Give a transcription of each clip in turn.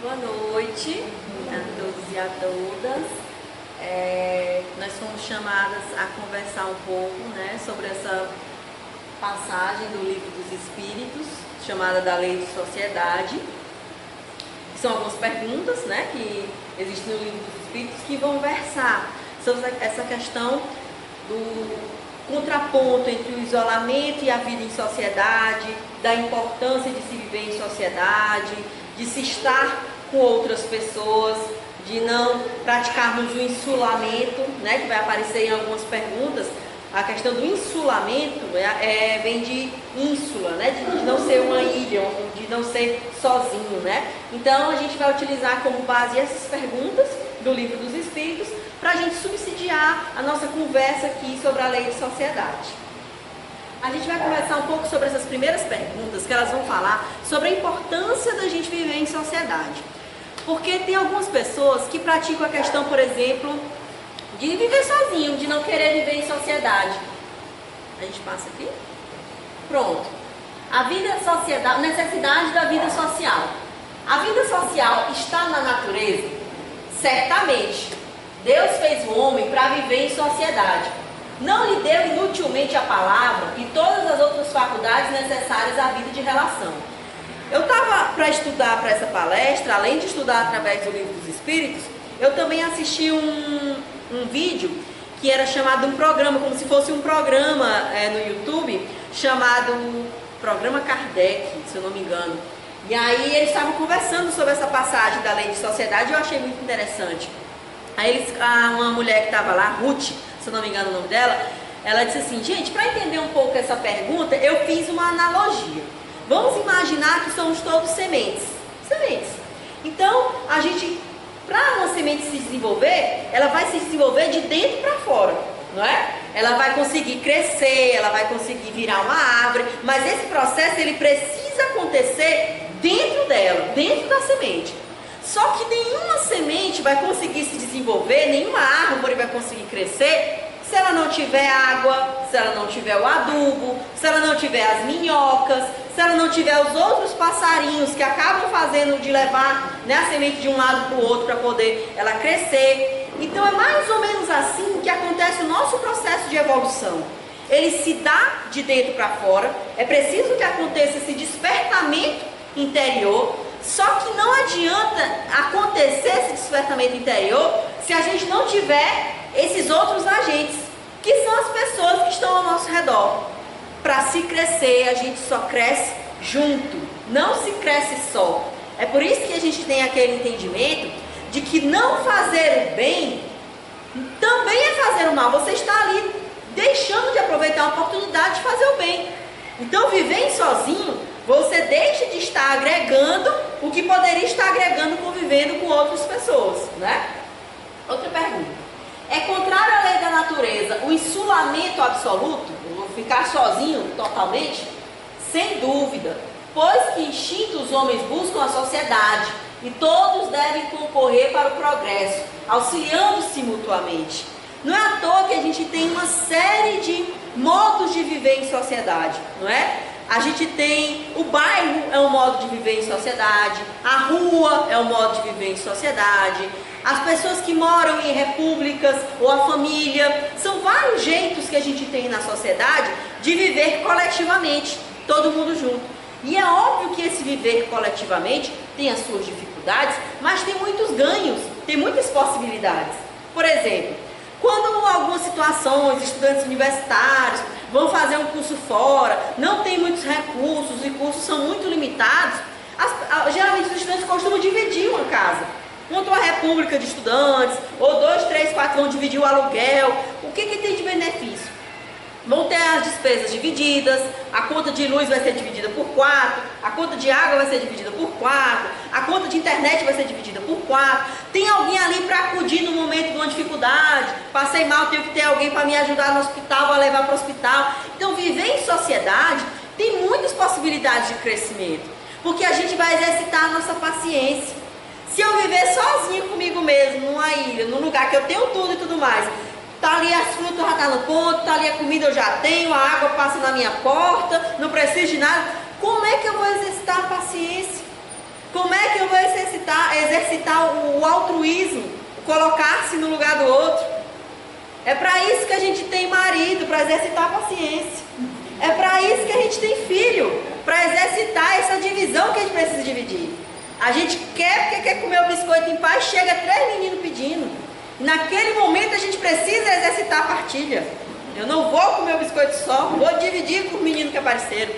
Boa noite a todos e a todas. Nós fomos chamadas a conversar um pouco, sobre essa passagem do Livro dos Espíritos, chamada da Lei de Sociedade. São algumas perguntas, que existem no Livro dos Espíritos que vão versar sobre essa questão do contraponto entre o isolamento e a vida em sociedade, da importância de se viver em sociedade, de se estar com outras pessoas, de não praticarmos o insulamento, que vai aparecer em algumas perguntas. A questão do insulamento vem de ínsula, de não ser uma ilha, de não ser sozinho, Então a gente vai utilizar como base essas perguntas do Livro dos Espíritos para a gente subsidiar a nossa conversa aqui sobre a lei de sociedade. A gente vai conversar um pouco sobre essas primeiras perguntas, que elas vão falar sobre a importância da gente viver em sociedade. Porque tem algumas pessoas que praticam a questão, por exemplo, de viver sozinho, de não querer viver em sociedade. A gente passa aqui? Pronto. A vida social, a necessidade da vida social. A vida social está na natureza? Certamente. Deus fez o homem para viver em sociedade. Não lhe deu inutilmente a palavra e todas as outras faculdades necessárias à vida de relação. Eu estava para estudar para essa palestra, além de estudar através do Livro dos Espíritos, eu também assisti um vídeo que era chamado um programa, como se fosse um programa no YouTube, chamado Programa Kardec, se eu não me engano. E aí eles estavam conversando sobre essa passagem da Lei de Sociedade e eu achei muito interessante. Aí uma mulher que estava lá, Ruth, se eu não me engano o nome dela, ela disse assim: gente, para entender um pouco essa pergunta, eu fiz uma analogia. Vamos imaginar que somos todos sementes. Sementes. Então, a gente, para uma semente se desenvolver, ela vai se desenvolver de dentro para fora, não é? Ela vai conseguir crescer, ela vai conseguir virar uma árvore, mas esse processo ele precisa acontecer dentro dela, dentro da semente. Só que nenhuma semente vai conseguir se desenvolver, nenhuma árvore vai conseguir crescer se ela não tiver água, se ela não tiver o adubo, se ela não tiver as minhocas, se ela não tiver os outros passarinhos que acabam fazendo de levar a semente de um lado para o outro para poder ela crescer. Então é mais ou menos assim que acontece o nosso processo de evolução. Ele se dá de dentro para fora, é preciso que aconteça esse despertamento interior. Só que não adianta acontecer esse despertamento interior se a gente não tiver esses outros agentes, que são as pessoas que estão ao nosso redor. Para se crescer, a gente só cresce junto, não se cresce só. É por isso que a gente tem aquele entendimento de que não fazer o bem também é fazer o mal. Você está ali deixando de aproveitar a oportunidade de fazer o bem. Então, viver sozinho, você deixa de estar agregando o que poderia estar agregando convivendo com outras pessoas, Outra pergunta. É contrário à lei da natureza o insulamento absoluto? Eu vou ficar sozinho totalmente? Sem dúvida, pois que instinto os homens buscam a sociedade e todos devem concorrer para o progresso, auxiliando-se mutuamente. Não é à toa que a gente tem uma série de modos de viver em sociedade, não é? A gente tem o bairro, é um modo de viver em sociedade, a rua é um modo de viver em sociedade, as pessoas que moram em repúblicas ou a família, são vários jeitos que a gente tem na sociedade de viver coletivamente, todo mundo junto. E é óbvio que esse viver coletivamente tem as suas dificuldades, mas tem muitos ganhos, tem muitas possibilidades. Por exemplo, quando algumas situações, estudantes universitários vão fazer um curso fora, não tem muitos recursos, os recursos são muito limitados, geralmente os estudantes costumam dividir uma casa. Montam uma república de estudantes, ou 2, 3, 4 vão dividir o aluguel. O que tem de benefício? Vão ter as despesas divididas, a conta de luz vai ser dividida por 4, a conta de água vai ser dividida por 4, a conta de internet vai ser dividida por 4. Tem alguém ali para acudir no momento de uma dificuldade, passei mal, tenho que ter alguém para me ajudar no hospital, para levar para o hospital. Então viver em sociedade tem muitas possibilidades de crescimento, porque a gente vai exercitar a nossa paciência. Se eu viver sozinho comigo mesmo, numa ilha, num lugar que eu tenho tudo e tudo mais, tá ali as frutas já tá no ponto, tá ali a comida eu já tenho, a água passa na minha porta, não preciso de nada, como é que eu vou exercitar a paciência? Como é que eu vou exercitar o altruísmo, o colocar-se no lugar do outro? É para isso que a gente tem marido, para exercitar a paciência. É para isso que a gente tem filho, para exercitar essa divisão que a gente precisa dividir. A gente quer porque quer comer o biscoito em paz, chega 3 meninos pedindo. Naquele momento a gente precisa exercitar a partilha. Eu não vou comer o biscoito só, vou dividir com os meninos que apareceram.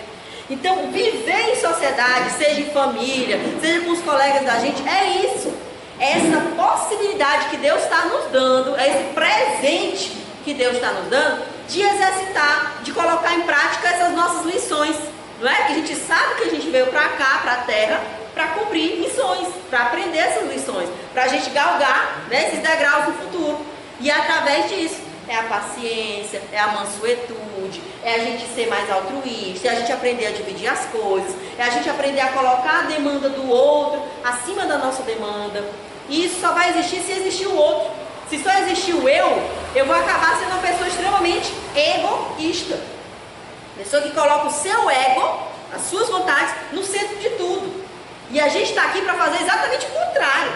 Então, viver em sociedade, seja em família, seja com os colegas da gente, é isso. É essa possibilidade que Deus está nos dando, é esse presente que Deus está nos dando, de exercitar, de colocar em prática essas nossas lições. Não é? Que a gente sabe que a gente veio para cá, para a Terra, para cumprir missões, para aprender essas lições, para a gente galgar, né, esses degraus no futuro. E através disso, é a paciência, é a mansuetude, é a gente ser mais altruísta, é a gente aprender a dividir as coisas, é a gente aprender a colocar a demanda do outro acima da nossa demanda. E isso só vai existir se existir o outro. Se só existir o eu vou acabar sendo uma pessoa extremamente egoísta. Pessoa que coloca o seu ego, as suas vontades, no centro de tudo. E a gente está aqui para fazer exatamente o contrário.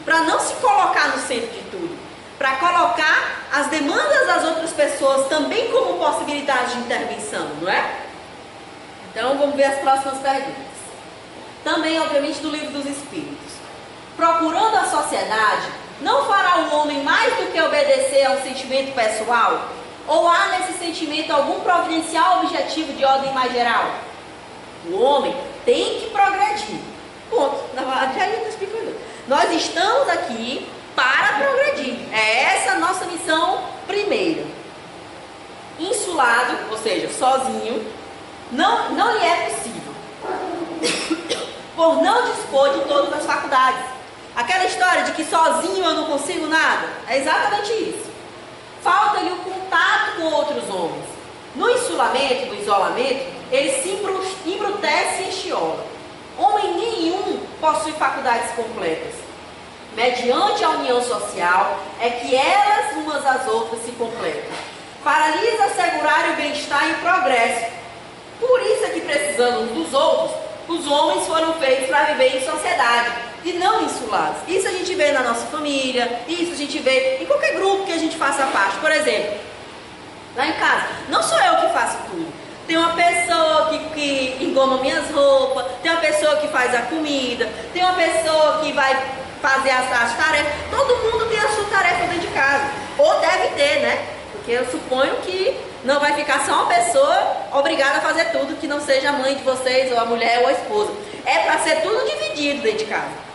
Para não se colocar no centro de tudo. Para colocar as demandas das outras pessoas também como possibilidade de intervenção, não é? Então vamos ver as próximas perguntas. Também, obviamente, do Livro dos Espíritos. Procurando a sociedade, não fará o homem mais do que obedecer ao sentimento pessoal? Ou há nesse sentimento algum providencial objetivo de ordem mais geral? O homem tem que progredir. Ponto. Já ia explicando. Nós estamos aqui para progredir. É essa a nossa missão primeira. Insulado, ou seja, sozinho, não lhe é possível. Por não dispor de todas as faculdades. Aquela história de que sozinho eu não consigo nada, é exatamente isso. Falta-lhe o contato com outros homens. No insulamento, no isolamento, ele se embrutece e enxiola. Homem nenhum possui faculdades completas. Mediante a união social, é que elas umas às outras se completam, para lhes assegurar o bem-estar e o progresso. Por isso é que, precisando uns dos outros, os homens foram feitos para viver em sociedade e não insulados. Isso a gente vê na nossa família, isso a gente vê em qualquer grupo que a gente faça parte. Por exemplo, lá em casa, não sou eu que faço tudo. Tem uma pessoa que engoma minhas roupas, tem uma pessoa que faz a comida, tem uma pessoa que vai fazer as tarefas. Todo mundo tem a sua tarefa dentro de casa. Ou deve ter, né? Porque eu suponho que não vai ficar só uma pessoa obrigada a fazer tudo que não seja a mãe de vocês, ou a mulher, ou a esposa. É para ser tudo dividido dentro de casa.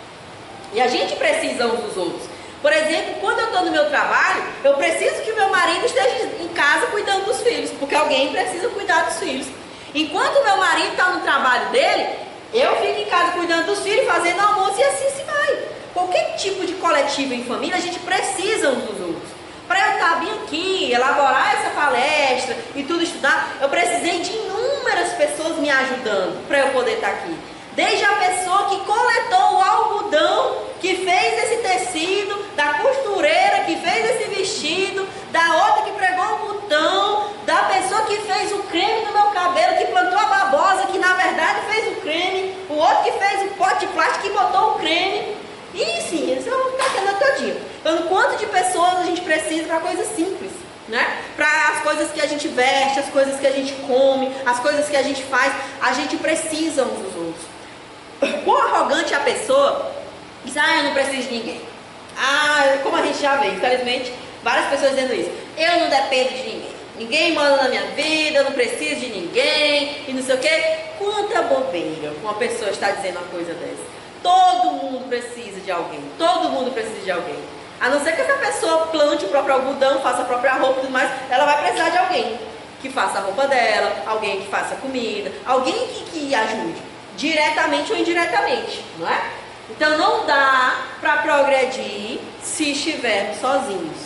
E a gente precisa uns dos outros. Por exemplo, quando eu estou no meu trabalho, eu preciso que o meu marido esteja em casa cuidando dos filhos, porque alguém precisa cuidar dos filhos. Enquanto o meu marido está no trabalho dele, eu fico em casa cuidando dos filhos, fazendo almoço e assim se vai. Qualquer tipo de coletivo em família, a gente precisa uns dos outros. Para eu estar bem aqui, elaborar essa palestra e tudo estudar, eu precisei de inúmeras pessoas me ajudando para eu poder estar aqui. Desde a pessoa que coletou o algodão, que fez esse tecido, da costureira que fez esse vestido, da outra que pregou o botão, da pessoa que fez o creme no meu cabelo, que plantou a babosa, que na verdade fez o creme, o outro que fez o pote de plástico e botou o creme. E sim, isso eu vou ficar tendo todinho. Então, quanto de pessoas a gente precisa para coisas simples, né? Para as coisas que a gente veste, as coisas que a gente come, as coisas que a gente faz, a gente precisa uns dos outros. Quão arrogante é a pessoa diz, eu não preciso de ninguém. Como a gente já vê, infelizmente, várias pessoas dizendo isso. Eu não dependo de ninguém. Ninguém manda na minha vida, eu não preciso de ninguém, e não sei o quê. Quanta bobeira uma pessoa está dizendo uma coisa dessa. Todo mundo precisa de alguém. Todo mundo precisa de alguém. A não ser que essa pessoa plante o próprio algodão, faça a própria roupa e tudo mais, ela vai precisar de alguém que faça a roupa dela, alguém que faça a comida, alguém que ajude, diretamente ou indiretamente, não é? Então não dá para progredir se estivermos sozinhos.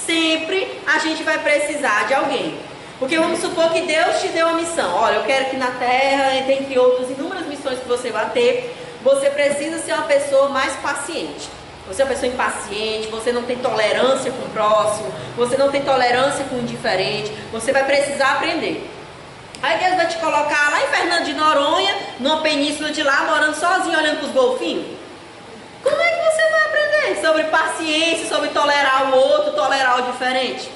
Sempre a gente vai precisar de alguém. Porque vamos supor que Deus te deu uma missão. Olha, eu quero que na Terra, dentre outras inúmeras missões que você vai ter, você precisa ser uma pessoa mais paciente. Você é uma pessoa impaciente, você não tem tolerância com o próximo, você não tem tolerância com o indiferente, você vai precisar aprender. Aí Deus vai te colocar lá em Fernando de Noronha, numa península de lá, morando sozinho, olhando para os golfinhos? Como é que você vai aprender sobre paciência, sobre tolerar o outro, tolerar o diferente?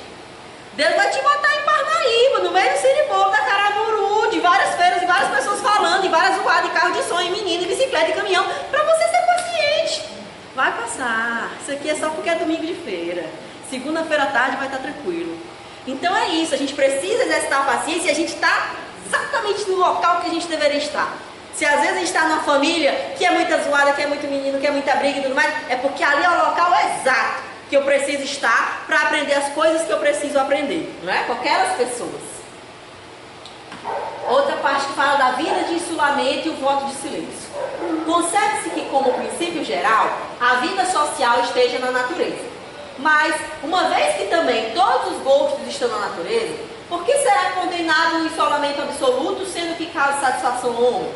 Deus vai te botar em Parnaíba, no meio do Siribobo, da Caramuru, de várias feiras, e várias pessoas falando, e várias zoadas, de carro de som, e menino, e bicicleta, e caminhão, para você ser paciente. Vai passar. Isso aqui é só porque é domingo de feira. Segunda-feira à tarde vai estar tranquilo. Então é isso, a gente precisa exercitar a paciência e a gente está exatamente no local que a gente deveria estar. Se às vezes a gente está numa família que é muita zoada, que é muito menino, que é muita briga e tudo mais, é porque ali é o local exato que eu preciso estar para aprender as coisas que eu preciso aprender, não é? Com aquelas pessoas. Outra parte que fala da vida de isolamento e o voto de silêncio. Concebe-se que, como princípio geral, a vida social esteja na natureza. Mas, uma vez que também todos os gostos estão na natureza, por que será condenado o isolamento absoluto, sendo que causa satisfação ao homem?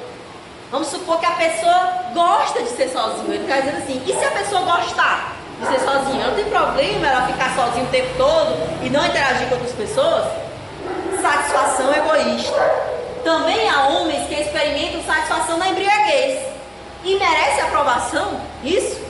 Vamos supor que a pessoa gosta de ser sozinha. Ele está dizendo assim, e se a pessoa gostar de ser sozinha? Não tem problema ela ficar sozinha o tempo todo e não interagir com outras pessoas? Satisfação egoísta. Também há homens que experimentam satisfação na embriaguez. E merece aprovação? Isso?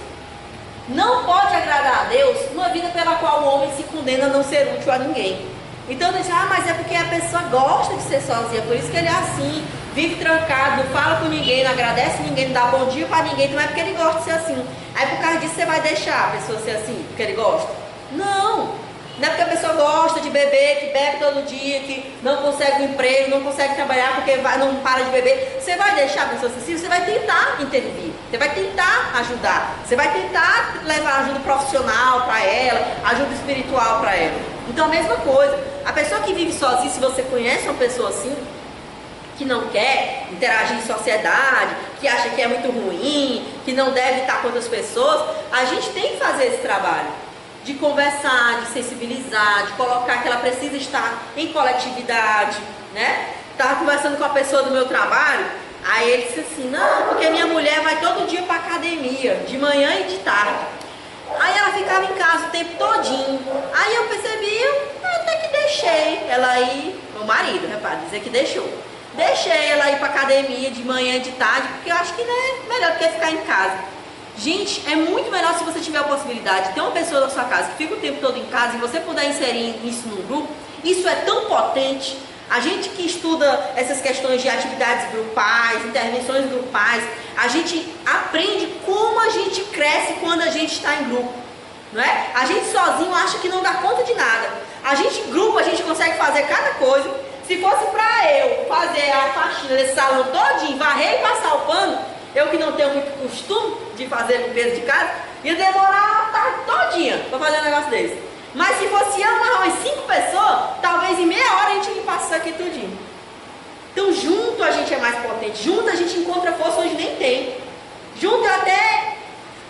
Não pode agradar a Deus uma vida pela qual o homem se condena a não ser útil a ninguém. Então diz, mas é porque a pessoa gosta de ser sozinha, por isso que ele é assim, vive trancado, não fala com ninguém, não agradece ninguém, não dá bom dia para ninguém, não é porque ele gosta de ser assim. Aí por causa disso você vai deixar a pessoa ser assim, porque ele gosta? Não! Não é porque a pessoa gosta de beber, que bebe todo dia, que não consegue um emprego, não consegue trabalhar porque não para de beber. Você vai deixar a pessoa ser assim, você vai tentar intervir, você vai tentar ajudar, você vai tentar levar ajuda profissional para ela, ajuda espiritual para ela. Então a mesma coisa, a pessoa que vive sozinha, se você conhece uma pessoa assim, que não quer interagir em sociedade, que acha que é muito ruim, que não deve estar com outras pessoas, a gente tem que fazer esse trabalho de conversar, de sensibilizar, de colocar que ela precisa estar em coletividade, né? Estava conversando com a pessoa do meu trabalho, aí ele disse assim, não, porque minha mulher vai todo dia para academia, de manhã e de tarde. Aí ela ficava em casa o tempo todinho. Aí eu percebi, eu até que deixei ela ir, meu marido, repara, dizer que deixou. Deixei ela ir para academia de manhã e de tarde, porque eu acho que não é melhor do que ficar em casa. Gente, é muito melhor se você tiver a possibilidade de ter uma pessoa na sua casa que fica o tempo todo em casa e você puder inserir isso num grupo. Isso é tão potente. A gente que estuda essas questões de atividades grupais, intervenções grupais, a gente aprende como a gente cresce quando a gente está em grupo, não é? A gente sozinho acha que não dá conta de nada. A gente em grupo, a gente consegue fazer cada coisa. Se fosse para eu fazer a faxina desse salão todinho, varrer e passar o pano, eu que não tenho muito costume de fazer limpeza de casa, ia demorar a tarde todinha para fazer um negócio desse. Mas se fosse eu mais umas 5 pessoas, talvez em meia hora a gente limpasse isso aqui tudinho. Então junto a gente é mais potente, junto a gente encontra força onde nem tem. Junto eu até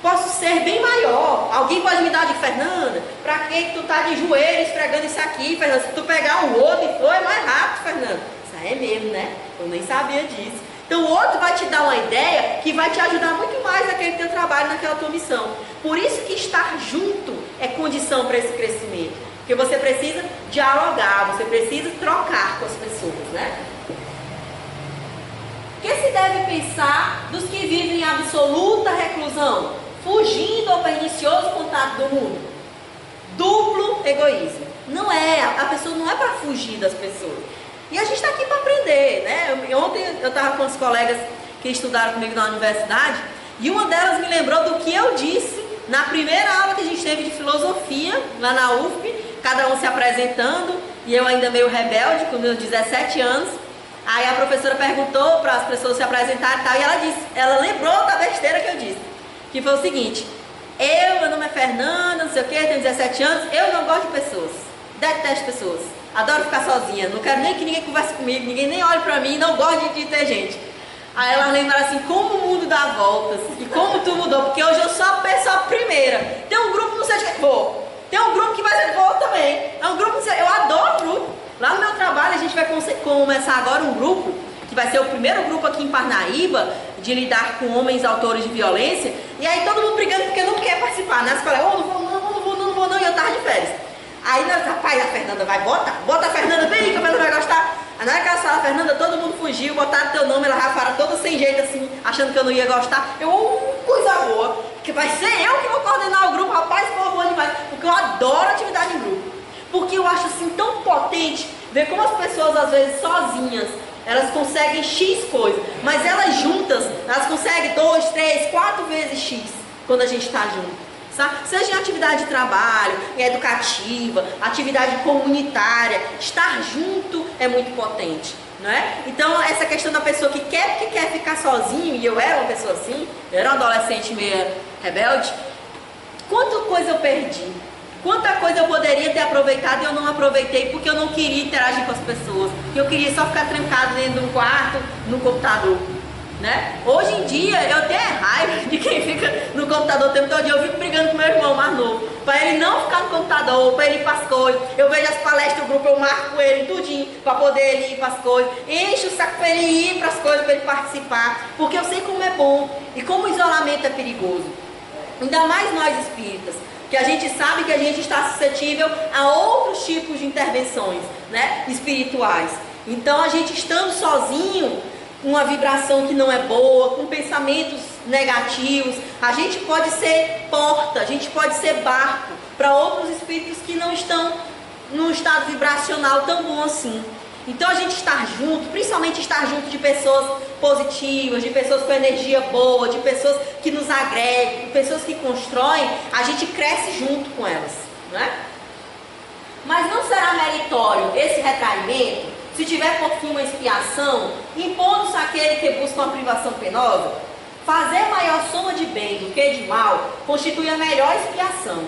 posso ser bem maior. Alguém pode me dar de Fernanda, pra que tu tá de joelho esfregando isso aqui, Fernanda? Se tu pegar um outro e for, é mais rápido, Fernanda. Isso aí é mesmo, né? Eu nem sabia disso. Então o outro vai te dar uma ideia que vai te ajudar muito mais naquele teu trabalho, naquela tua missão. Por isso que estar junto é condição para esse crescimento. Porque você precisa dialogar, você precisa trocar com as pessoas, né? O que se deve pensar dos que vivem em absoluta reclusão, fugindo ao pernicioso contato do mundo? Duplo egoísmo. Não é, a pessoa não é para fugir das pessoas. E a gente está aqui para aprender, né? Ontem eu estava com os colegas que estudaram comigo na universidade e uma delas me lembrou do que eu disse na primeira aula que a gente teve de filosofia lá na UFP, cada um se apresentando e eu ainda meio rebelde, com meus 17 anos. Aí a professora perguntou para as pessoas se apresentarem e tal, e ela lembrou da besteira que eu disse, que foi o seguinte: meu nome é Fernanda, não sei o que, tenho 17 anos, eu não gosto de pessoas, detesto pessoas. Adoro ficar sozinha, não quero nem que ninguém converse comigo, ninguém nem olhe pra mim, não gosto de ter gente. Aí ela lembra assim, como o mundo dá voltas e como tu mudou, porque hoje eu sou a pessoa primeira. Tem um grupo, não sei de que vou. Tem um grupo que vai ser vou também. É um grupo, eu adoro grupo. Lá no meu trabalho a gente vai começar agora um grupo, que vai ser o primeiro grupo aqui em Parnaíba, de lidar com homens autores de violência. E aí todo mundo brigando porque não quer participar, né? As colegas, não vou não, e eu tava de férias. Aí nós, rapaz, a Fernanda vai botar, bota a Fernanda bem, que a Fernanda vai gostar. Aí na hora que ela fala, Fernanda, todo mundo fugiu, botaram teu nome, ela já fala toda sem jeito assim, achando que eu não ia gostar. Coisa boa, que vai ser eu que vou coordenar o grupo, rapaz, pô, bom demais, porque eu adoro atividade em grupo. Porque eu acho assim tão potente ver como as pessoas às vezes sozinhas, elas conseguem X coisa, mas elas juntas, elas conseguem 2, 3, 4 vezes X quando a gente está junto. Sabe? Seja em atividade de trabalho, em educativa, atividade comunitária, estar junto é muito potente, não é? Então essa questão da pessoa que quer ficar sozinho, e eu era uma pessoa assim, eu era uma adolescente meio rebelde, quanta coisa eu perdi, quanta coisa eu poderia ter aproveitado e eu não aproveitei porque eu não queria interagir com as pessoas, eu queria só ficar trancado dentro de um quarto, no computador. Né? Hoje em dia eu tenho raiva de quem fica no computador o tempo todo. Eu fico brigando com meu irmão mais novo para ele não ficar no computador, para ele ir para as coisas. Eu vejo as palestras do grupo, eu marco ele tudinho para poder ele ir para as coisas, encho o saco para ele ir para as coisas, para ele participar, porque eu sei como é bom e como o isolamento é perigoso, ainda mais nós espíritas, que a gente sabe que a gente está suscetível a outros tipos de intervenções, né, espirituais. Então a gente estando sozinho, uma vibração que não é boa, com pensamentos negativos, a gente pode ser porta, a gente pode ser barco para outros espíritos que não estão num estado vibracional tão bom assim. Então a gente estar junto, principalmente estar junto de pessoas positivas, de pessoas com energia boa, de pessoas que nos agregam, de pessoas que constroem, a gente cresce junto com elas, não é? Mas não será meritório esse retraimento se tiver por fim uma expiação, impondo-se àquele que busca uma privação penosa? Fazer maior soma de bem do que de mal constitui a melhor expiação.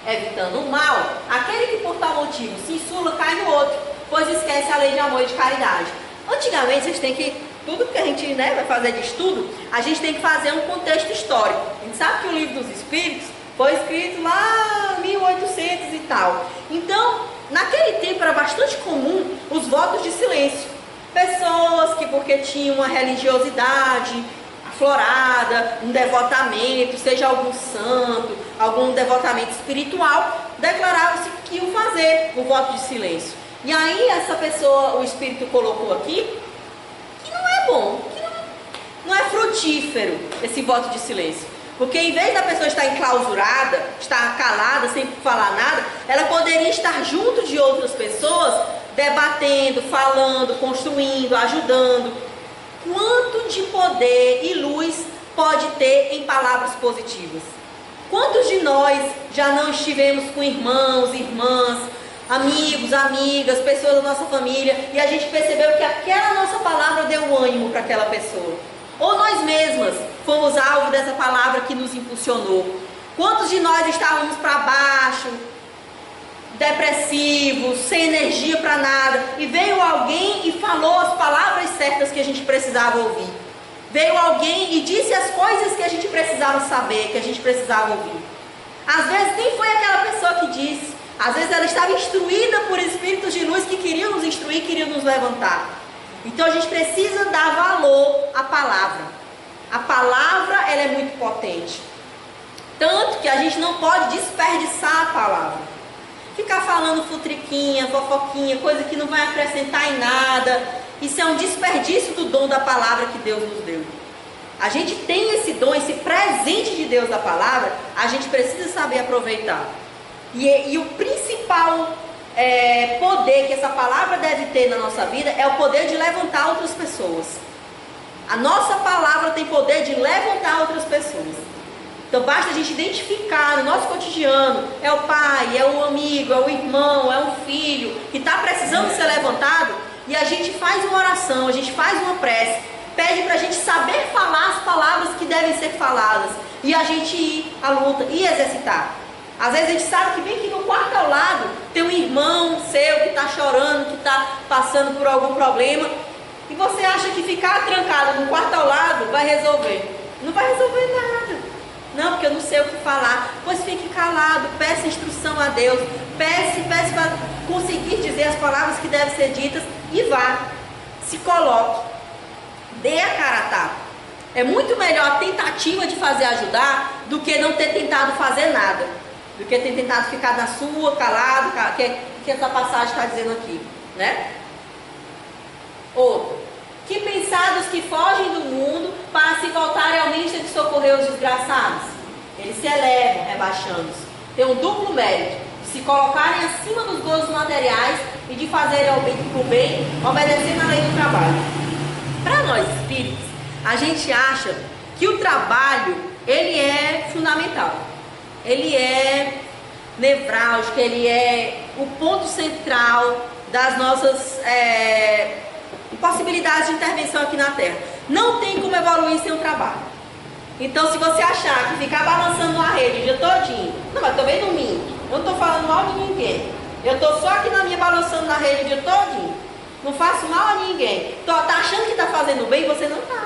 Evitando o mal, aquele que por tal motivo se insula cai no outro, pois esquece a lei de amor e de caridade. Antigamente, vocês têm que, tudo que a gente vai fazer de estudo, a gente tem que fazer um contexto histórico. A gente sabe que o Livro dos Espíritos foi escrito lá em 1800 e tal. Então, naquele tempo era bastante comum os votos de silêncio. Pessoas que, porque tinham uma religiosidade aflorada, um devotamento, seja algum santo, algum devotamento espiritual, declaravam-se que iam fazer o voto de silêncio. E aí essa pessoa, o espírito colocou aqui, que não é bom, que não é frutífero esse voto de silêncio. Porque em vez da pessoa estar enclausurada, estar calada, sem falar nada, ela poderia estar junto de outras pessoas, debatendo, falando, construindo, ajudando. Quanto de poder e luz pode ter em palavras positivas? Quantos de nós já não estivemos com irmãos, irmãs, amigos, amigas, pessoas da nossa família, e a gente percebeu que aquela nossa palavra deu ânimo para aquela pessoa? Ou nós mesmas fomos alvo dessa palavra que nos impulsionou? Quantos de nós estávamos para baixo, depressivos, sem energia para nada, e veio alguém e falou as palavras certas que a gente precisava ouvir? Veio alguém e disse as coisas que a gente precisava saber, que a gente precisava ouvir. Às vezes nem foi aquela pessoa que disse, às vezes ela estava instruída por espíritos de luz que queriam nos instruir, queriam nos levantar. Então a gente precisa dar valor à palavra. A palavra, ela é muito potente. Tanto que a gente não pode desperdiçar a palavra. Ficar falando futriquinha, fofoquinha, coisa que não vai acrescentar em nada. Isso é um desperdício do dom da palavra que Deus nos deu. A gente tem esse dom, esse presente de Deus da palavra, a gente precisa saber aproveitar. E o principal poder que essa palavra deve ter na nossa vida é o poder de levantar outras pessoas. A nossa palavra tem poder de levantar outras pessoas. Então basta a gente identificar no nosso cotidiano, é o pai, é o amigo, é o irmão, é um filho que está precisando ser levantado, e a gente faz uma oração, a gente faz uma prece, pede para a gente saber falar as palavras que devem ser faladas, e a gente ir à luta e exercitar. Às vezes a gente sabe que bem que no quarto ao lado tem um irmão seu que está chorando, que está passando por algum problema, e você acha que ficar trancado no quarto ao lado vai resolver. Não vai resolver nada. Não, porque eu não sei o que falar. Pois fique calado, peça instrução a Deus, peça para conseguir dizer as palavras que devem ser ditas, e vá, se coloque, dê a cara a tapa. É muito melhor a tentativa de fazer ajudar do que não ter tentado fazer nada. do que ter tentado ficar na sua, calado, que essa passagem está dizendo aqui, né? Outro. Que pensados que fogem do mundo para se voltarem ao ministro de socorrer os desgraçados. Eles se elevam, rebaixando-se. Tem um duplo mérito, de se colocarem acima dos gozos materiais e de fazerem o bem, obedecendo à lei do trabalho. Para nós espíritos, a gente acha que o trabalho, ele é fundamental. Ele é nevrálgico, ele é o ponto central das nossas possibilidades de intervenção aqui na Terra. Não tem como evoluir sem o trabalho. Então, se você achar que ficar balançando na rede o dia todinho, não, mas também não minto, eu não estou falando mal de ninguém, eu estou só aqui na minha balançando na rede o dia todinho, não faço mal a ninguém, tá achando que está fazendo bem, você não está.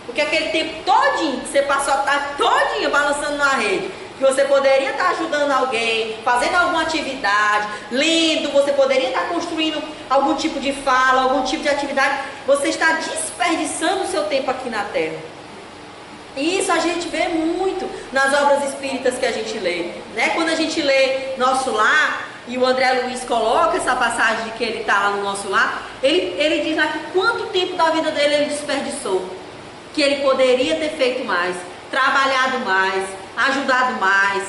Porque aquele tempo todinho que você passou a tarde todinha balançando na rede, que você poderia estar ajudando alguém, fazendo alguma atividade, lendo, você poderia estar construindo algum tipo de fala, algum tipo de atividade, você está desperdiçando o seu tempo aqui na Terra. E isso a gente vê muito nas obras espíritas que a gente lê, né? Quando a gente lê Nosso Lar, e o André Luiz coloca essa passagem de que ele está lá no Nosso Lar, ele diz lá que quanto tempo da vida dele ele desperdiçou, que ele poderia ter feito mais, trabalhado mais, ajudado mais,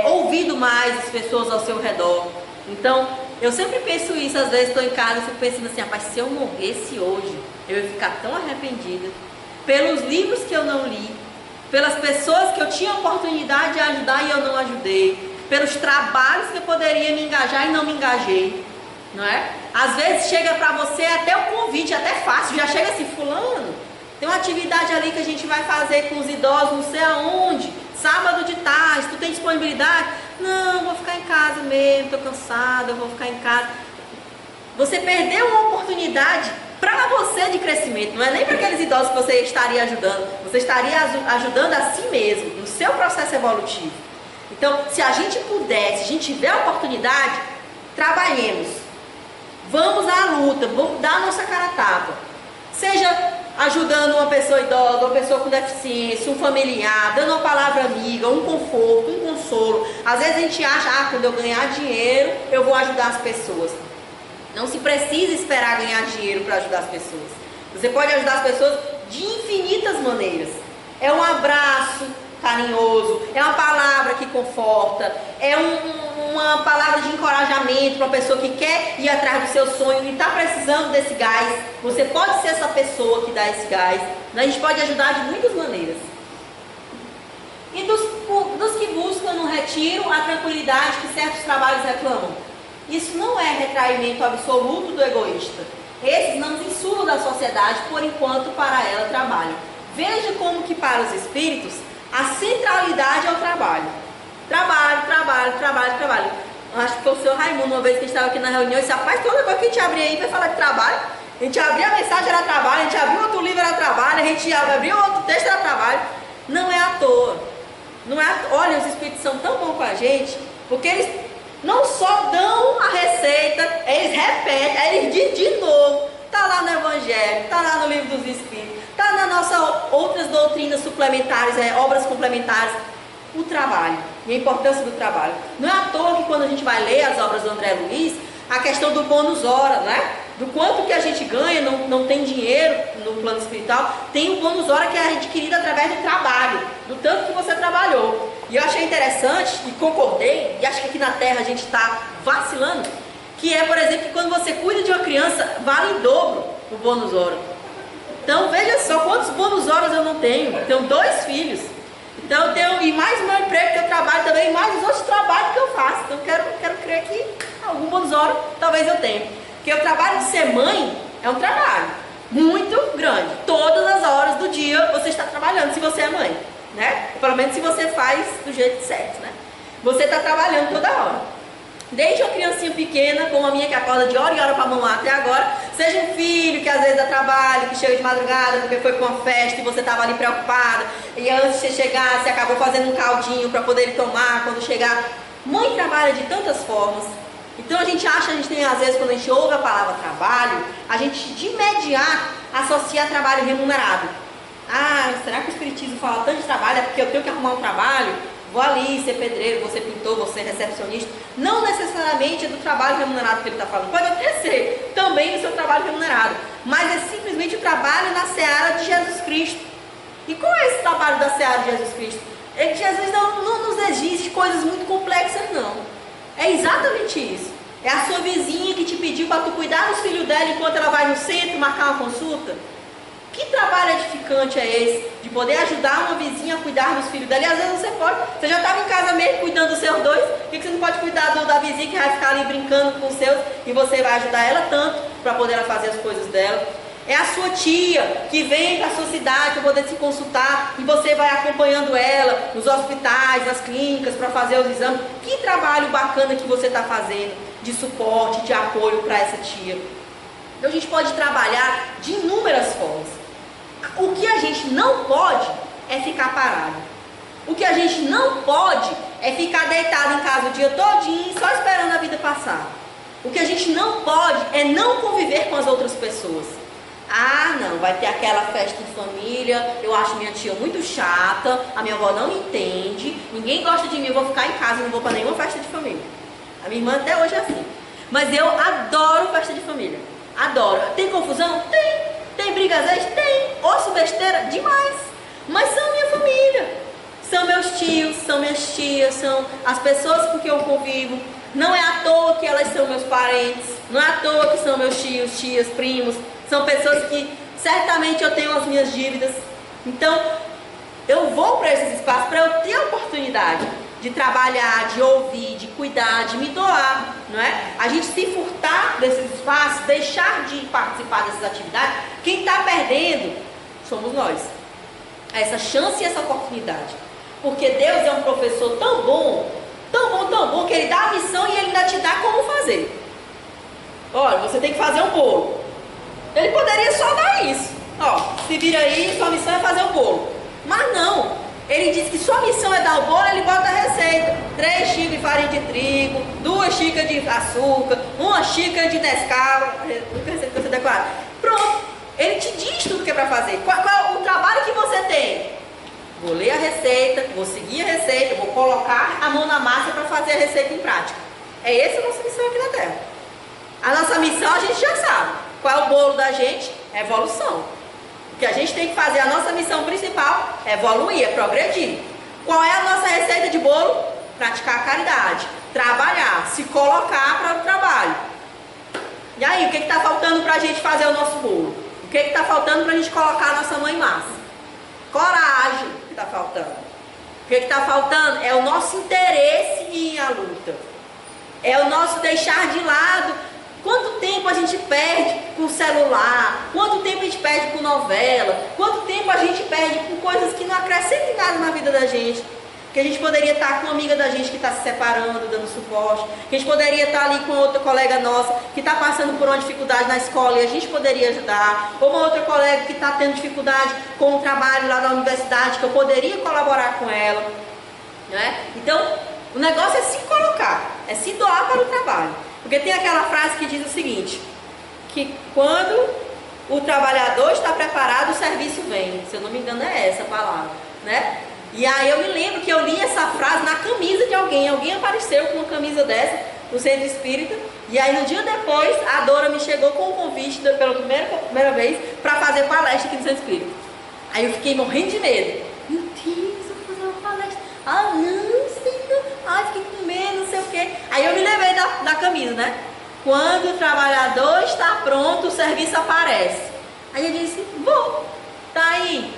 ouvido mais as pessoas ao seu redor. Então, eu sempre penso isso, às vezes estou em casa e fico pensando assim, rapaz, se eu morresse hoje, eu ia ficar tão arrependida, pelos livros que eu não li, pelas pessoas que eu tinha oportunidade de ajudar e eu não ajudei, pelos trabalhos que eu poderia me engajar e não me engajei, não é? Às vezes chega para você até o convite, até fácil, já chega assim, fulano, tem uma atividade ali que a gente vai fazer com os idosos, não sei aonde, sábado de tarde, tu tem disponibilidade? Não, vou ficar em casa mesmo, estou cansada, eu vou ficar em casa. Você perdeu uma oportunidade para você de crescimento, não é nem para aqueles idosos que você estaria ajudando, você estaria ajudando a si mesmo, no seu processo evolutivo. Então, se a gente puder, se a gente tiver a oportunidade, trabalhemos, vamos à luta, vamos dar a nossa cara a tapa, seja ajudando uma pessoa idosa, uma pessoa com deficiência, um familiar, dando uma palavra amiga, um conforto, um consolo. Às vezes a gente acha, quando eu ganhar dinheiro, eu vou ajudar as pessoas. Não se precisa esperar ganhar dinheiro para ajudar as pessoas. Você pode ajudar as pessoas de infinitas maneiras. É um abraço carinhoso, é uma palavra que conforta, é uma palavra de encorajamento para uma pessoa que quer ir atrás do seu sonho e está precisando desse gás. Você pode ser essa pessoa que dá esse gás. A gente pode ajudar de muitas maneiras. E dos que buscam no retiro a tranquilidade que certos trabalhos reclamam. Isso não é retraimento absoluto do egoísta. Esses não se insulam da sociedade, por enquanto para ela trabalham. Veja como que para os espíritos a centralidade é o trabalho. Trabalho, trabalho, trabalho, trabalho. Acho que foi o seu Raimundo, uma vez que a gente estava aqui na reunião, e disse, rapaz, toda coisa que a gente abria aí vai falar de trabalho. A gente abria a mensagem, era trabalho, a gente abria outro livro, era trabalho, a gente abria outro texto, era trabalho. Não é à toa. Não é à toa. Olha, os espíritos são tão bons com a gente, porque eles não só dão a receita, eles repetem, eles dizem de novo. Está lá no Evangelho, está lá no Livro dos Espíritos, está nas nossas outras doutrinas suplementares, obras complementares. O trabalho e a importância do trabalho. Não é à toa que quando a gente vai ler as obras do André Luiz, a questão do bônus hora, né? Do quanto que a gente ganha, não tem dinheiro no plano espiritual, tem o bônus hora que é adquirido através do trabalho, do tanto que você trabalhou. E eu achei interessante, e concordei, e acho que aqui na Terra a gente está vacilando, que é, por exemplo, que quando você cuida de uma criança, vale em dobro o bônus hora. Então, veja só quantos bônus horas eu não tenho. Eu tenho 2 filhos. Então, eu tenho, e mais o meu emprego que eu trabalho também, e mais os outros trabalhos que eu faço. Então, quero crer que algum bônus hora talvez eu tenha. Porque o trabalho de ser mãe é um trabalho muito grande. Todas as horas do dia você está trabalhando, se você é mãe, né? Pelo menos se você faz do jeito certo, né? Você está trabalhando toda hora. Desde uma criancinha pequena, como a minha que acorda de hora em hora para mamar até agora, seja um filho que às vezes dá trabalho, que chega de madrugada porque foi para uma festa e você estava ali preocupada, e antes de você chegar, você acabou fazendo um caldinho para poder ele tomar quando chegar. Mãe trabalha de tantas formas. Então a gente tem às vezes, quando a gente ouve a palavra trabalho, a gente de imediato associa a trabalho remunerado. Será que o Espiritismo fala tanto de trabalho? É porque eu tenho que arrumar um trabalho? vou ali ser pedreiro, vou ser pintor, vou ser recepcionista. Não necessariamente é do trabalho remunerado que ele está falando. Pode até ser também o seu trabalho remunerado, mas é simplesmente o trabalho na seara de Jesus Cristo. E qual é esse trabalho da seara de Jesus Cristo? É que Jesus não nos exige coisas muito complexas, não. É exatamente isso. É a sua vizinha que te pediu para tu cuidar dos filhos dela enquanto ela vai no centro marcar uma consulta. Que trabalho edificante é esse? De poder ajudar uma vizinha a cuidar dos filhos dela. E às vezes você pode. Você já estava em casa mesmo cuidando dos seus dois. Por que você não pode cuidar da vizinha que vai ficar ali brincando com os seus? E você vai ajudar ela tanto para poder ela fazer as coisas dela. É a sua tia que vem para a sua cidade para poder se consultar. E você vai acompanhando ela nos hospitais, nas clínicas para fazer os exames. Que trabalho bacana que você está fazendo de suporte, de apoio para essa tia. Então a gente pode trabalhar de inúmeras formas. O que a gente não pode é ficar parado. O que a gente não pode é ficar deitado em casa o dia todinho só esperando a vida passar. O que a gente não pode é não conviver com as outras pessoas. Ah, não, vai ter aquela festa em família, eu acho minha tia muito chata, a minha avó não me entende, ninguém gosta de mim, eu vou ficar em casa, não vou para nenhuma festa de família. A minha irmã até hoje é assim. Mas eu adoro festa de família. Adoro. Tem confusão? Tem. Tem briga às vezes? Tem. Ouço besteira? Demais. Mas são minha família. São meus tios, são minhas tias, são as pessoas com quem eu convivo. Não é à toa que elas são meus parentes. Não é à toa que são meus tios, tias, primos. São pessoas que certamente eu tenho as minhas dívidas. Então, eu vou para esses espaços para eu ter a oportunidade de trabalhar, de ouvir, de cuidar, de me doar, não é? A gente se furtar desses espaços, deixar de participar dessas atividades, quem está perdendo somos nós. Essa chance e essa oportunidade. Porque Deus é um professor tão bom, que Ele dá a missão e Ele ainda te dá como fazer. Olha, você tem que fazer um bolo. Ele poderia só dar isso. Ó, se vira aí, sua missão é fazer um bolo. Mas não. Ele diz que sua missão é dar o bolo, ele bota a receita. 3 xícaras de farinha de trigo, 2 xícaras de açúcar, 1 xícara de Nescau. Nunca receita que você declara. Pronto. Ele te diz tudo que é para fazer. Qual é o trabalho que você tem? Vou ler a receita, vou seguir a receita, vou colocar a mão na massa para fazer a receita em prática. É essa a nossa missão aqui na Terra. A nossa missão a gente já sabe. Qual é o bolo da gente? É evolução. O que a gente tem que fazer, a nossa missão principal é evoluir, é progredir. Qual é a nossa receita de bolo? Praticar a caridade, trabalhar, se colocar para o trabalho. E aí, o que está faltando para a gente fazer o nosso bolo? O que está faltando para a gente colocar a nossa mãe massa? Coragem que está faltando. O que está faltando é o nosso interesse em ir à luta. É o nosso deixar de lado. Quanto tempo a gente perde com celular? Quanto tempo a gente perde com novela? Quanto tempo a gente perde com coisas que não acrescentam nada na vida da gente? Que a gente poderia estar com uma amiga da gente que está se separando, dando suporte. Que a gente poderia estar ali com outra colega nossa que está passando por uma dificuldade na escola e a gente poderia ajudar. Ou uma outra colega que está tendo dificuldade com o trabalho lá da universidade, que eu poderia colaborar com ela. Né? Então, o negócio é se colocar, é se doar para o trabalho. Porque tem aquela frase que diz o seguinte, que quando o trabalhador está preparado, o serviço vem. Se eu não me engano é essa a palavra, né? E aí eu me lembro que eu li essa frase na camisa de alguém. Alguém apareceu com uma camisa dessa no centro espírita. E aí no dia depois, a Dora me chegou com um convite pela primeira vez para fazer palestra aqui no centro espírita. Aí eu fiquei morrendo de medo. Meu Deus, eu vou fazer uma palestra. Ah, não, Senhor. Ai, fiquei com medo, não sei o quê. Aí eu me lembrei da camisa, né? Quando o trabalhador está pronto, o serviço aparece. Aí eu disse, vou. Tá aí.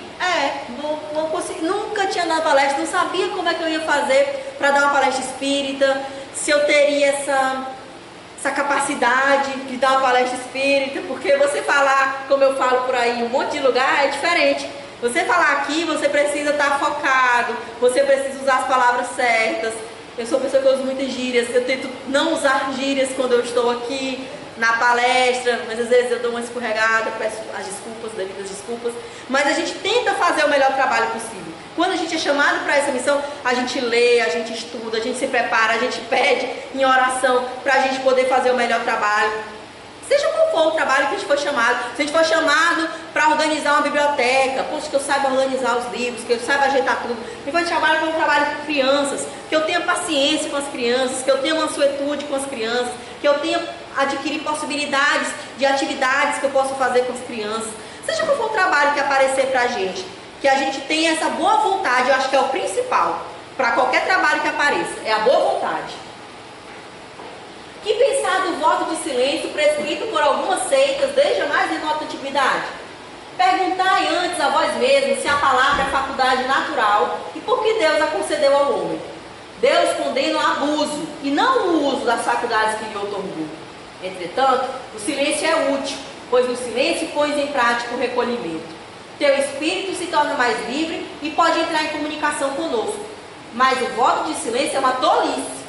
Vou conseguir. Nunca tinha dado palestra, não sabia como é que eu ia fazer para dar uma palestra espírita. Se eu teria essa capacidade de dar uma palestra espírita. Porque você falar, como eu falo por aí, em um monte de lugar é diferente. Você falar aqui, você precisa estar focado, você precisa usar as palavras certas. Eu sou uma pessoa que usa muitas gírias, eu tento não usar gírias quando eu estou aqui na palestra, mas às vezes eu dou uma escorregada, peço as desculpas, devidas desculpas, mas a gente tenta fazer o melhor trabalho possível. Quando a gente é chamado para essa missão, a gente lê, a gente estuda, a gente se prepara, a gente pede em oração para a gente poder fazer o melhor trabalho. Seja qual for o trabalho que a gente for chamado, se a gente for chamado para organizar uma biblioteca, poxa, que eu saiba organizar os livros, que eu saiba ajeitar tudo, se for chamado para um trabalho com crianças, que eu tenha paciência com as crianças, que eu tenha mansuetude com as crianças, que eu tenha adquirir possibilidades de atividades que eu possa fazer com as crianças, seja qual for o trabalho que aparecer para a gente, que a gente tenha essa boa vontade, eu acho que é o principal, para qualquer trabalho que apareça, é a boa vontade. Que pensar do voto de silêncio prescrito por algumas seitas desde a mais remota antiguidade? Perguntai antes a vós mesmos se a palavra é faculdade natural e por que Deus a concedeu ao homem. Deus condena o abuso e não o uso das faculdades que lhe otorgou. Entretanto, o silêncio é útil, pois no silêncio pões em prática o recolhimento. Teu espírito se torna mais livre e pode entrar em comunicação conosco. Mas o voto de silêncio é uma tolice.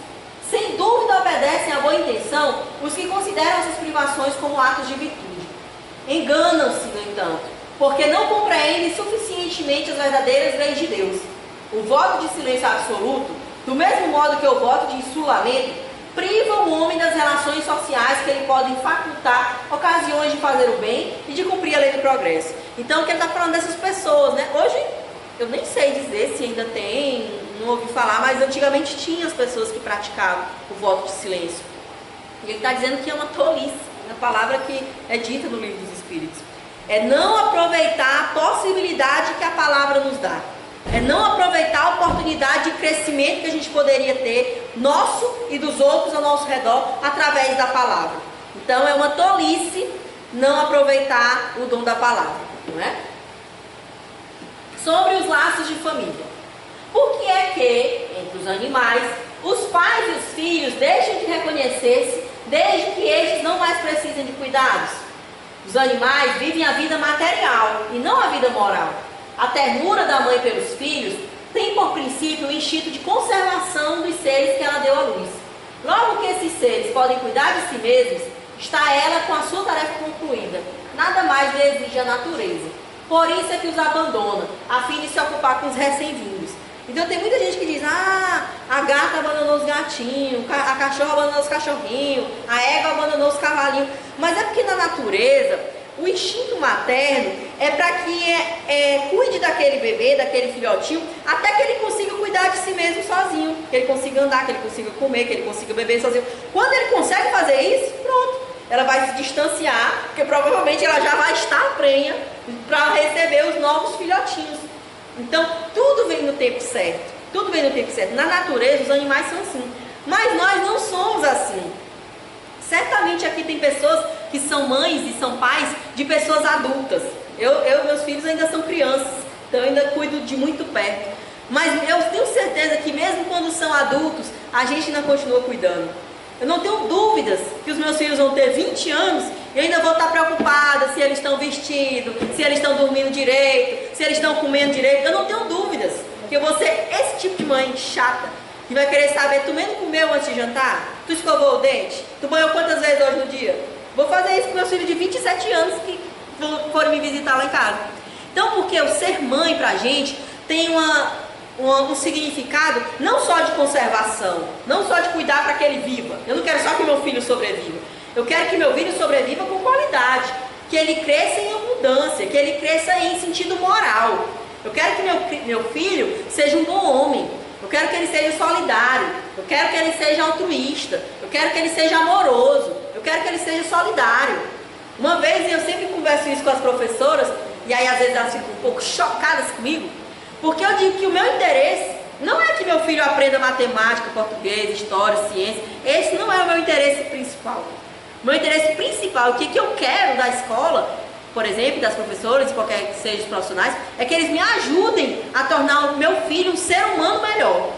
Sem dúvida obedecem à boa intenção os que consideram essas privações como atos de virtude. Enganam-se, no entanto, porque não compreendem suficientemente as verdadeiras leis de Deus. O voto de silêncio absoluto, do mesmo modo que o voto de insulamento, priva o homem das relações sociais que ele pode facultar ocasiões de fazer o bem e de cumprir a lei do progresso. Então, o que ele está falando dessas pessoas, né? Hoje, eu nem sei dizer se ainda tem, não ouvi falar, mas antigamente tinha as pessoas que praticavam o voto de silêncio. E ele está dizendo que é uma tolice, a palavra que é dita no Livro dos Espíritos. É não aproveitar a possibilidade que a palavra nos dá. É não aproveitar a oportunidade de crescimento que a gente poderia ter, nosso e dos outros ao nosso redor, através da palavra. Então é uma tolice não aproveitar o dom da palavra, não é? Sobre os laços de família. Por que é que, entre os animais, os pais e os filhos deixam de reconhecer-se desde que estes não mais precisem de cuidados? Os animais vivem a vida material e não a vida moral. A ternura da mãe pelos filhos tem por princípio o instinto de conservação dos seres que ela deu à luz. Logo que esses seres podem cuidar de si mesmos, está ela com a sua tarefa concluída. Nada mais lhe exige a natureza. Por isso é que os abandona, a fim de se ocupar com os recém-vindos. Então tem muita gente que diz, a gata abandonou os gatinhos, a cachorra abandonou os cachorrinhos, a égua abandonou os cavalinhos. Mas é porque na natureza, o instinto materno é para que cuide daquele bebê, daquele filhotinho, até que ele consiga cuidar de si mesmo sozinho, que ele consiga andar, que ele consiga comer, que ele consiga beber sozinho. Quando ele consegue fazer isso, pronto. Ela vai se distanciar, porque provavelmente ela já vai estar prenha para receber os novos filhotinhos. Então, tudo vem no tempo certo. Tudo vem no tempo certo. Na natureza, os animais são assim. Mas nós não somos assim. Certamente aqui tem pessoas que são mães e são pais de pessoas adultas. Meus filhos ainda são crianças, então eu ainda cuido de muito perto. Mas eu tenho certeza que mesmo quando são adultos, a gente ainda continua cuidando. Eu não tenho dúvidas que os meus filhos vão ter 20 anos e eu ainda vou estar preocupada se eles estão vestidos, se eles estão dormindo direito, se eles estão comendo direito. Eu não tenho dúvidas que eu vou ser esse tipo de mãe chata, que vai querer saber, tu mesmo comeu antes de jantar? Tu escovou o dente? Tu banhou quantas vezes hoje no dia? Vou fazer isso com meus filhos de 27 anos que foram me visitar lá em casa. Então, porque o ser mãe pra gente tem um significado não só de conservação, não só de cuidar para que ele viva. Eu não quero só que meu filho sobreviva. Eu quero que meu filho sobreviva com qualidade, que ele cresça em abundância, que ele cresça em sentido moral. Eu quero que meu filho seja um bom homem. Eu quero que ele seja solidário. Eu quero que ele seja altruísta. Eu quero que ele seja amoroso. Eu quero que ele seja solidário. Uma vez eu sempre converso isso com as professoras, e aí às vezes elas ficam um pouco chocadas comigo, porque eu digo que o meu interesse não é que meu filho aprenda matemática, português, história, ciência. Esse não é o meu interesse principal. O meu interesse principal, o que eu quero da escola, por exemplo, das professoras, de qualquer que seja os profissionais, é que eles me ajudem a tornar o meu filho um ser humano melhor.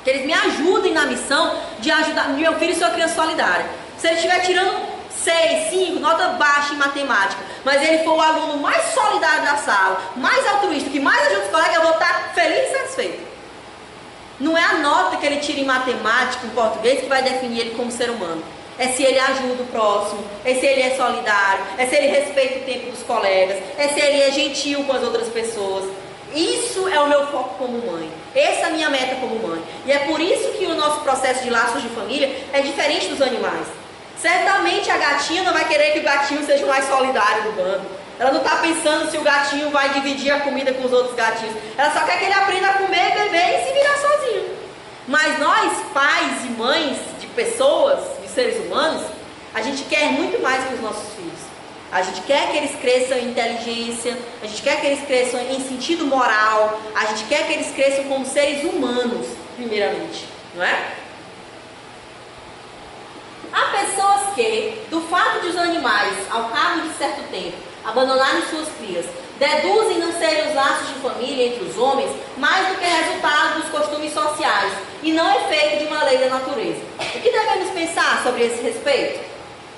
Que eles me ajudem na missão de ajudar meu filho a ser uma criança solidária. Se ele estiver tirando 6, 5, nota baixa em matemática, mas ele for o aluno mais solidário da sala, mais altruísta, que mais ajuda os colegas, eu vou estar feliz e satisfeito. Não é a nota que ele tira em matemática, em português, que vai definir ele como ser humano. É se ele ajuda o próximo, é se ele é solidário, é se ele respeita o tempo dos colegas, é se ele é gentil com as outras pessoas. Isso é o meu foco como mãe. Essa é a minha meta como mãe. E é por isso que o nosso processo de laços de família é diferente dos animais. Certamente a gatinha não vai querer que o gatinho seja o mais solidário do bando. Ela não está pensando se o gatinho vai dividir a comida com os outros gatinhos. Ela só quer que ele aprenda a comer, beber e se virar sozinho. Mas nós, pais e mães de pessoas, de seres humanos, a gente quer muito mais que os nossos filhos. A gente quer que eles cresçam em inteligência, a gente quer que eles cresçam em sentido moral, a gente quer que eles cresçam como seres humanos, primeiramente, não é? Há pessoas que, do fato de os animais, ao cabo de certo tempo, abandonarem suas crias, deduzem não serem os laços de família entre os homens mais do que resultado dos costumes sociais e não efeito de uma lei da natureza. O que devemos pensar sobre esse respeito?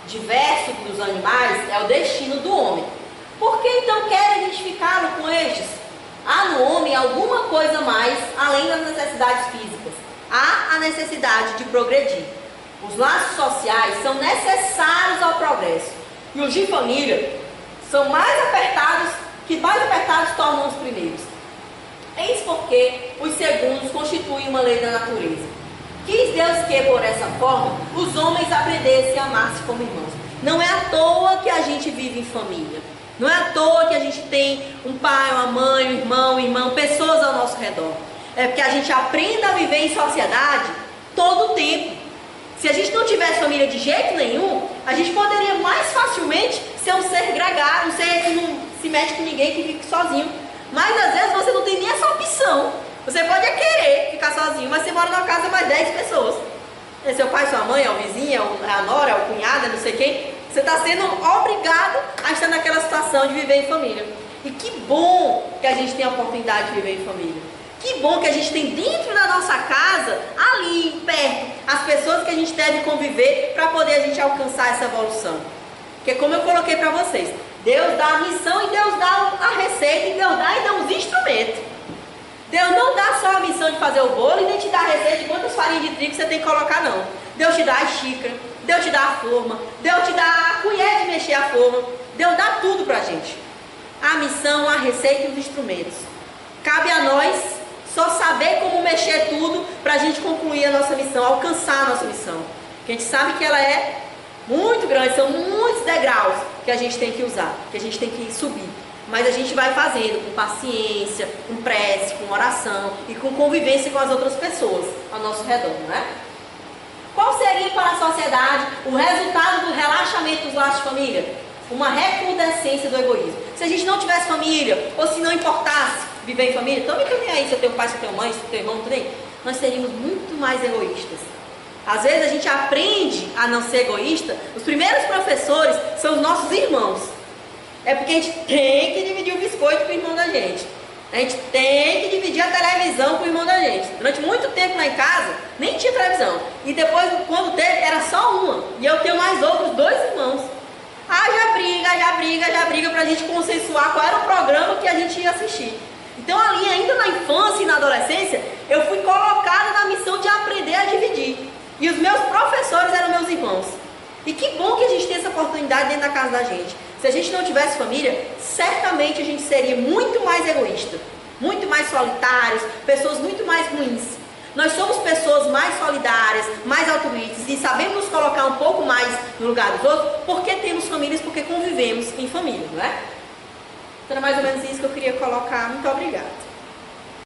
Diverso dos animais é o destino do homem. Por que então quer identificá-lo com estes? Há no homem alguma coisa mais além das necessidades físicas. Há a necessidade de progredir. Os laços sociais são necessários ao progresso. E os de família são mais apertados, que mais apertados tornam os primeiros. Eis porque os segundos constituem uma lei da natureza. Quis Deus que, por essa forma, os homens aprendessem a amar-se como irmãos. Não é à toa que a gente vive em família. Não é à toa que a gente tem um pai, uma mãe, um irmão, pessoas ao nosso redor. É porque a gente aprenda a viver em sociedade todo o tempo. Se a gente não tivesse família de jeito nenhum, a gente poderia mais facilmente ser um ser gregário, um ser que não se mete com ninguém, que fique sozinho. Mas às vezes você não tem nem essa opção. Você pode querer ficar sozinho, mas você mora numa casa mais 10 pessoas. É seu pai, sua mãe, é o vizinho, é a nora, é o cunhado, é não sei quem. Você está sendo obrigado a estar naquela situação de viver em família. E que bom que a gente tem a oportunidade de viver em família. Que bom que a gente tem dentro da nossa casa, ali perto, as pessoas que a gente deve conviver para poder a gente alcançar essa evolução. Porque como eu coloquei para vocês, Deus dá a missão e Deus dá a receita e Deus dá os instrumentos. Deus não dá só a missão de fazer o bolo e nem te dá a receita de quantas farinhas de trigo você tem que colocar, não. Deus te dá a xícara, Deus te dá a forma, Deus te dá a colher de mexer a forma, Deus dá tudo pra gente. A missão, a receita e os instrumentos. Cabe a nós só saber como mexer tudo para a gente concluir a nossa missão, alcançar a nossa missão. Porque a gente sabe que ela é muito grande, são muitos degraus que a gente tem que usar, que a gente tem que subir. Mas a gente vai fazendo com paciência, com prece, com oração e com convivência com as outras pessoas ao nosso redor, não é? Qual seria para a sociedade o resultado do relaxamento dos laços de família? Uma recrudescência do egoísmo. Se a gente não tivesse família, ou se não importasse viver em família, então me aí, se eu tenho pai, se eu tenho mãe, se eu tenho irmão, tudo aí, nós seríamos muito mais egoístas. Às vezes a gente aprende a não ser egoísta, os primeiros professores são os nossos irmãos. É porque a gente tem que dividir o biscoito com o irmão da gente. A gente tem que dividir a televisão com o irmão da gente. Durante muito tempo lá em casa, nem tinha televisão. E depois, quando teve, era só uma. E eu tenho mais outros 2 irmãos. Já briga pra gente consensuar qual era o programa que a gente ia assistir. Então ali, ainda na infância e na adolescência, eu fui colocada na missão de aprender a dividir. E os meus professores eram meus irmãos. E que bom que a gente tem essa oportunidade dentro da casa da gente. Se a gente não tivesse família, certamente a gente seria muito mais egoísta, muito mais solitários, pessoas muito mais ruins. Nós somos pessoas mais solidárias, mais altruístas e sabemos nos colocar um pouco mais no lugar dos outros porque temos famílias, porque convivemos em família, não é? Então era mais ou menos isso que eu queria colocar. Muito obrigada.